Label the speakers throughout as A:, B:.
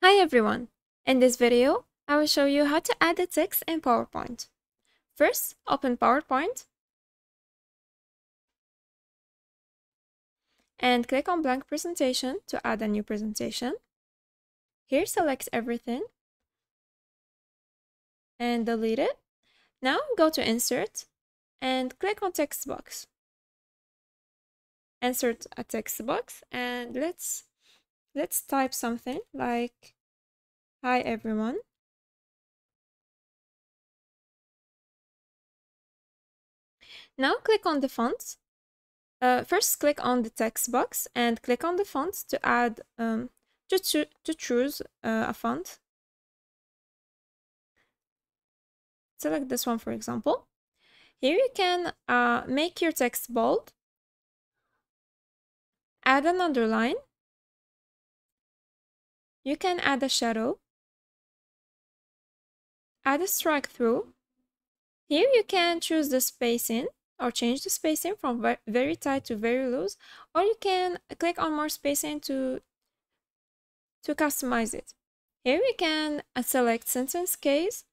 A: Hi everyone! In this video, I will show you how to add a text in PowerPoint. First, open PowerPoint and click on Blank Presentation to add a new presentation. Here, select everything and delete it. Now, go to Insert and click on Text Box. Insert a text box and let's type something like, "Hi everyone." Now click on the fonts. First, click on the text box and click on the fonts to add to choose a font. Select this one, for example. Here you can make your text bold, add an underline. You can add a shadow, add a strike through. Here you can choose the spacing or change the spacing from very tight to very loose, or you can click on more spacing to customize it. Here we can select sentence case,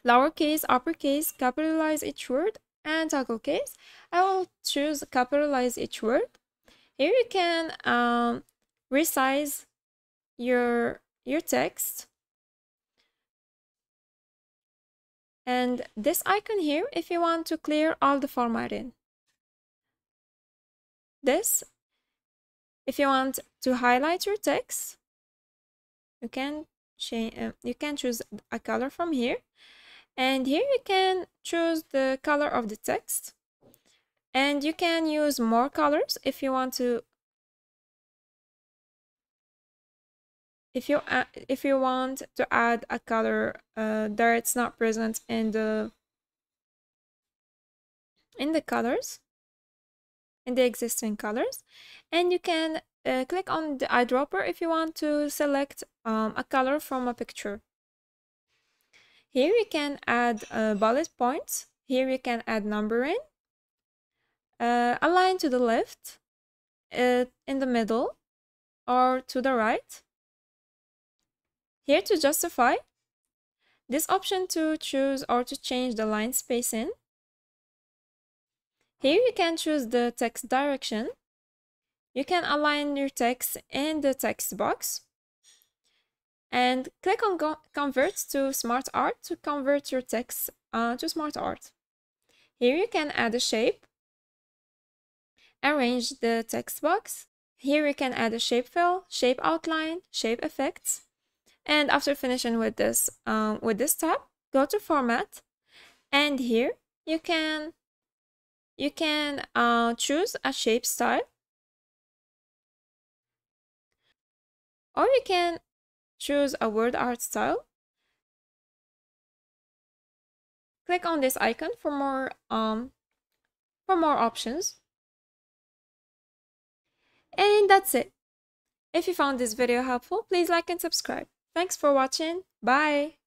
A: lowercase, uppercase, capitalize each word, and toggle case. I will choose capitalize each word. Here you can resize your text. And this icon here, if you want to clear all the formatting. This, if you want to highlight your text, you can choose a color from here. And here you can choose the color of the text. And you can use more colors if you want to. If you want to add a color that it's not present in the colors, in the existing colors, and you can click on the eyedropper if you want to select a color from a picture. Here you can add bullet points. Here you can add numbering, align to the left, in the middle, or to the right. Here to justify, this option to choose or to change the line spacing. Here you can choose the text direction. You can align your text in the text box. And click on Convert to Smart Art to convert your text to Smart Art. Here you can add a shape, arrange the text box. Here you can add a shape fill, shape outline, shape effects. And after finishing with this tab, go to Format, and here you can choose a shape style, or you can choose a word art style. Click on this icon for more options. And that's it. If you found this video helpful, please like and subscribe. Thanks for watching. Bye!